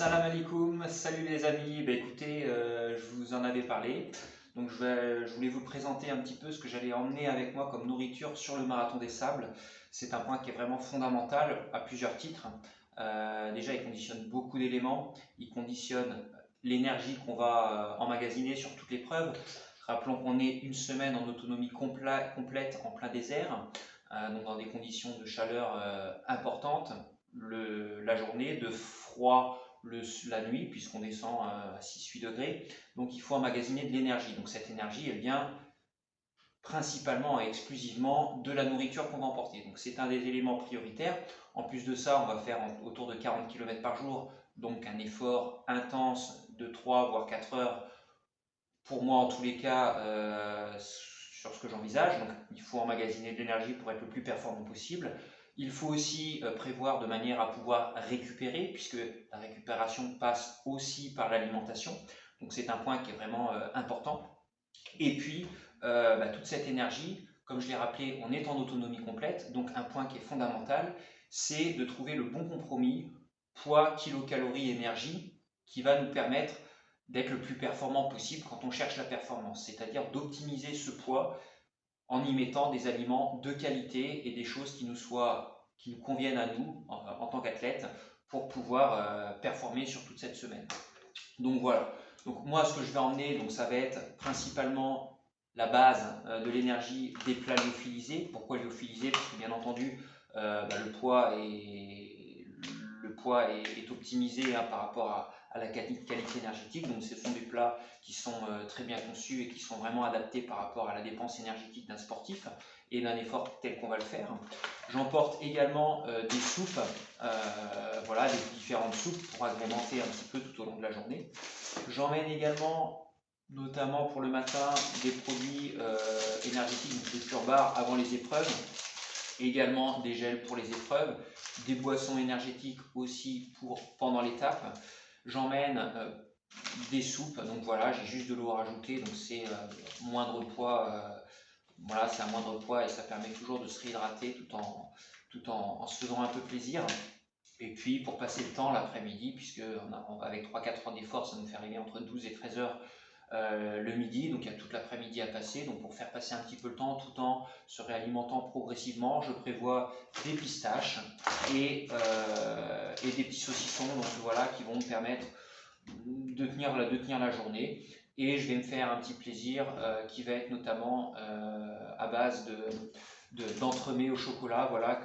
Salam alaikum, salut les amis. Écoutez, je vous en avais parlé. Donc je voulais vous présenter un petit peu ce que j'allais emmener avec moi comme nourriture sur le marathon des sables. C'est un point qui est vraiment fondamental à plusieurs titres. Déjà, il conditionne beaucoup d'éléments. Il conditionne l'énergie qu'on va emmagasiner sur toute l'épreuve. Rappelons qu'on est une semaine en autonomie complète en plein désert, donc dans des conditions de chaleur importantes la journée, de froid la nuit, puisqu'on descend à 6-8 degrés. Donc il faut emmagasiner de l'énergie. Donc cette énergie, elle vient principalement et exclusivement de la nourriture qu'on va emporter. Donc c'est un des éléments prioritaires. En plus de ça, on va faire autour de 40 km par jour, donc un effort intense de 3 voire 4 heures, pour moi en tous les cas, sur ce que j'envisage. Donc il faut emmagasiner de l'énergie pour être le plus performant possible. Il faut aussi prévoir de manière à pouvoir récupérer, puisque la récupération passe aussi par l'alimentation. Donc c'est un point qui est vraiment important. Et puis, toute cette énergie, comme je l'ai rappelé, on est en autonomie complète. Donc un point qui est fondamental, c'est de trouver le bon compromis poids, kilocalories, énergie, qui va nous permettre d'être le plus performant possible quand on cherche la performance. C'est-à-dire d'optimiser ce poids en y mettant des aliments de qualité et des choses qui nous conviennent à nous en tant qu'athlète pour pouvoir performer sur toute cette semaine. Donc voilà. Donc moi, ce que je vais emmener, donc ça va être principalement la base de l'énergie des plats lyophilisés. Pourquoi lyophilisés? Parce que bien entendu, le poids est optimisé par rapport à la qualité énergétique. Donc ce sont des plats qui sont très bien conçus et qui sont vraiment adaptés par rapport à la dépense énergétique d'un sportif et d'un effort tel qu'on va le faire. J'emporte également des soupes, voilà, des différentes soupes pour agrémenter un petit peu tout au long de la journée. J'emmène également, notamment pour le matin, des produits énergétiques, donc des pure barres avant les épreuves, également des gels pour les épreuves, des boissons énergétiques aussi pour pendant l'étape. J'emmène des soupes, donc voilà, j'ai juste de l'eau à rajouter, donc c'est moindre poids. Voilà, c'est un moindre poids et ça permet toujours de se réhydrater tout en se faisant un peu plaisir. Et puis pour passer le temps l'après-midi, puisque avec 3-4 heures d'effort, ça nous fait arriver entre 12 et 13 heures le midi, donc il y a toute l'après-midi à passer. Donc pour faire passer un petit peu le temps tout en se réalimentant progressivement, je prévois des pistaches et des petits saucissons, donc voilà, qui vont me permettre de tenir la journée. Et je vais me faire un petit plaisir qui va être notamment à base d'entremets au chocolat, voilà,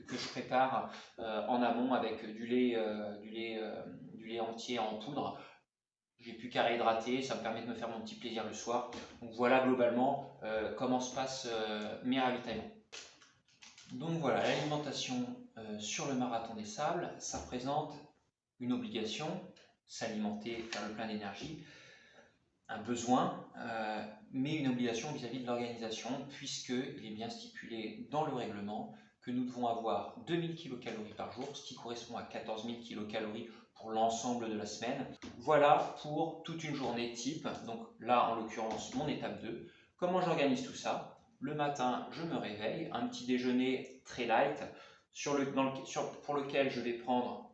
que je prépare en amont avec du lait entier en poudre. J'ai plus qu'à réhydrater, ça me permet de me faire mon petit plaisir le soir. Donc voilà globalement comment se passent mes ravitaillements. Donc voilà, l'alimentation sur le marathon des sables, ça représente une obligation, s'alimenter, faire le plein d'énergie, un besoin, mais une obligation vis-à-vis de l'organisation, puisqu'il est bien stipulé dans le règlement que nous devons avoir 2000 kcal par jour, ce qui correspond à 14 000 kcal pour l'ensemble de la semaine. Voilà pour toute une journée type, donc là en l'occurrence mon étape 2. Comment j'organise tout ça? Le matin, je me réveille, un petit déjeuner très light, pour lequel je vais prendre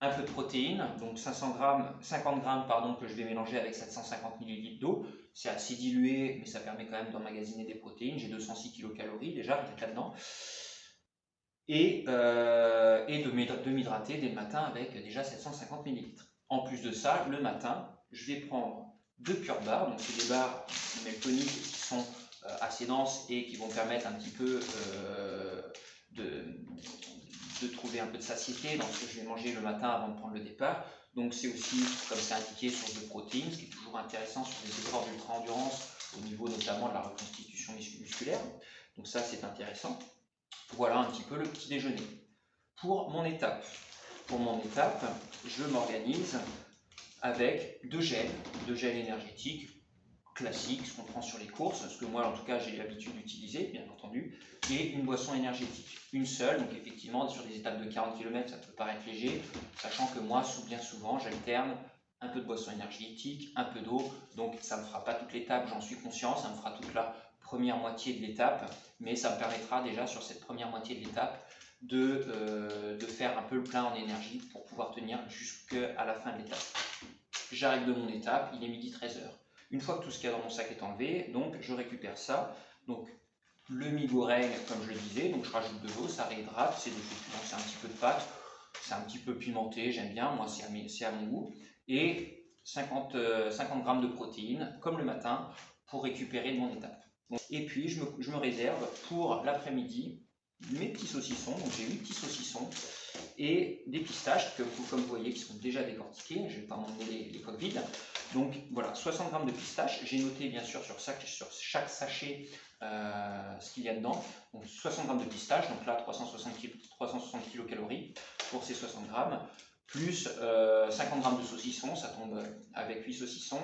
un peu de protéines, donc 50 grammes pardon, que je vais mélanger avec 750 ml d'eau. C'est assez dilué, mais ça permet quand même d'emmagasiner des protéines. J'ai 206 kcal déjà là-dedans. Et de m'hydrater dès le matin avec déjà 750 ml. En plus de ça, le matin, je vais prendre 2 pure barres. Donc c'est des barres meltoniques qui sont assez denses et qui vont permettre un petit peu de trouver un peu de satiété dans ce que je vais manger le matin avant de prendre le départ. Donc c'est aussi, comme c'est indiqué, source de protéines, ce qui est toujours intéressant sur les efforts d'ultra-endurance, au niveau notamment de la reconstitution musculaire. Donc ça, c'est intéressant. Voilà un petit peu le petit déjeuner. Pour mon étape, je m'organise avec deux gels énergétiques classiques, ce qu'on prend sur les courses, ce que moi en tout cas j'ai l'habitude d'utiliser, bien entendu, et une boisson énergétique. Une seule, donc effectivement sur des étapes de 40 km, ça peut paraître léger, sachant que moi, bien souvent, j'alterne un peu de boisson énergétique, un peu d'eau, donc ça ne me fera pas toute l'étape, j'en suis conscient, ça me fera toute la première moitié de l'étape, mais ça me permettra déjà sur cette première moitié de l'étape de faire un peu le plein en énergie pour pouvoir tenir jusqu'à la fin de l'étape. J'arrive de mon étape, il est midi 13h. Une fois que tout ce qu'il y a dans mon sac est enlevé, donc je récupère ça. Donc le mi-goreng, comme je le disais, donc je rajoute de l'eau, ça réhydrate, c'est des féculents, c'est un petit peu de pâte, c'est un petit peu pimenté, j'aime bien, moi c'est à mon goût. Et 50 g de protéines, comme le matin, pour récupérer de mon étape. Et puis je me réserve pour l'après-midi mes petits saucissons, donc j'ai 8 petits saucissons et des pistaches que, comme vous voyez, qui sont déjà décortiquées, je ne vais pas m'emmener les coques vides. Donc voilà, 60 g de pistaches, j'ai noté bien sûr sur chaque sachet ce qu'il y a dedans. Donc 60 g de pistaches, donc là 360 kcal pour ces 60 g, plus 50 g de saucissons, ça tombe avec 8 saucissons,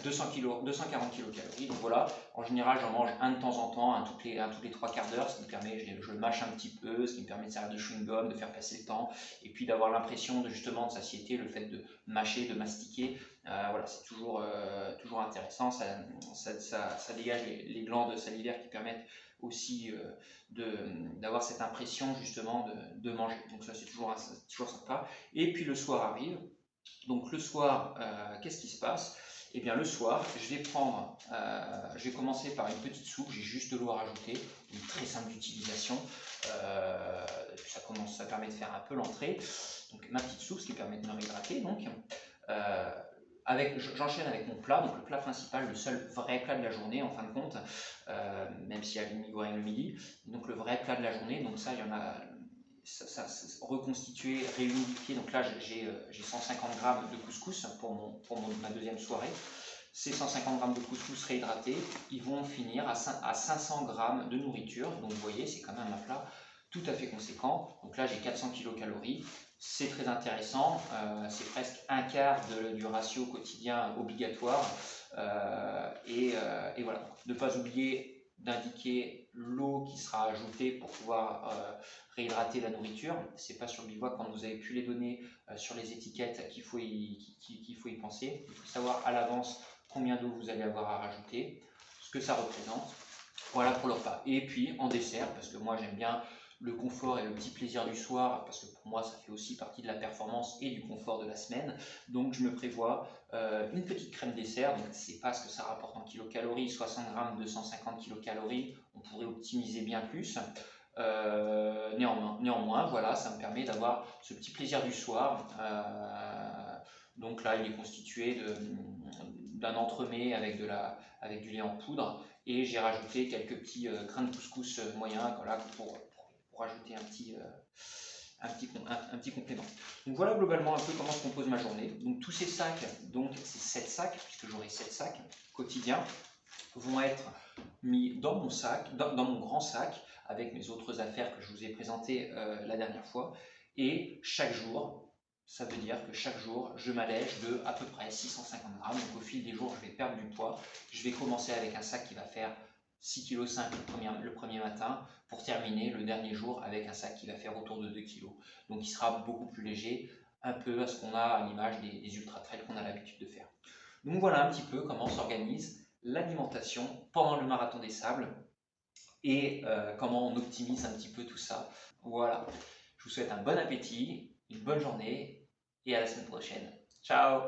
240 kcal. Donc voilà, en général j'en mange un de temps en temps, un tous les 3 quarts d'heure, ce qui me permet, je le mâche un petit peu, ce qui me permet de servir de chewing-gum, de faire passer le temps, et puis d'avoir l'impression de justement de satiété, le fait de mâcher, de mastiquer, voilà, c'est toujours intéressant, ça dégage les glandes salivaires qui permettent aussi d'avoir cette impression justement de manger. Donc ça c'est toujours sympa. Et puis le soir arrive. Donc le soir, qu'est-ce qui se passe? Eh bien le soir, je vais commencer par une petite soupe, j'ai juste de l'eau à rajouter, une très simple d'utilisation. Ça permet de faire un peu l'entrée. Donc ma petite soupe, ce qui permet de me réhydrater. Donc j'enchaîne avec mon plat, donc le plat principal, le seul vrai plat de la journée en fin de compte, même s'il y a le mi-goreng le midi, donc le vrai plat de la journée, donc ça il y en a, ça reconstitué, réunifié, donc là j'ai 150 g de couscous pour ma deuxième soirée. Ces 150 g de couscous réhydratés, ils vont finir à 500 g de nourriture, donc vous voyez c'est quand même un plat tout à fait conséquent. Donc là j'ai 400 kcal. C'est très intéressant, c'est presque un quart du ratio quotidien obligatoire. Et voilà, ne pas oublier d'indiquer l'eau qui sera ajoutée pour pouvoir réhydrater la nourriture. C'est pas sur le bivouac quand vous avez pu les donner sur les étiquettes qu'il faut y penser. Il faut savoir à l'avance combien d'eau vous allez avoir à rajouter, ce que ça représente. Voilà pour le repas. Et puis en dessert, parce que moi j'aime bien le confort et le petit plaisir du soir, parce que pour moi ça fait aussi partie de la performance et du confort de la semaine, donc je me prévois une petite crème dessert, donc c'est pas ce que ça rapporte en kilocalories, 60 g, 250 kcal, on pourrait optimiser bien plus. Néanmoins, voilà, ça me permet d'avoir ce petit plaisir du soir. Donc là, il est constitué d'un entremets avec du lait en poudre, et j'ai rajouté quelques petits grains de couscous moyens, voilà, pour rajouter un petit complément. Donc voilà globalement un peu comment se compose ma journée. Donc tous ces sacs, donc ces 7 sacs, puisque j'aurai 7 sacs quotidiens, vont être mis dans mon sac, dans mon grand sac, avec mes autres affaires que je vous ai présentées la dernière fois. Et chaque jour, ça veut dire que chaque jour, je m'allège de à peu près 650 g. Donc au fil des jours, je vais perdre du poids. Je vais commencer avec un sac qui va faire 6,5 kg le premier matin, pour terminer le dernier jour avec un sac qui va faire autour de 2 kg. Donc il sera beaucoup plus léger, un peu à ce qu'on a à l'image des ultra-trails qu'on a l'habitude de faire. Donc voilà un petit peu comment s'organise l'alimentation pendant le marathon des sables et comment on optimise un petit peu tout ça. Voilà, je vous souhaite un bon appétit, une bonne journée et à la semaine prochaine. Ciao!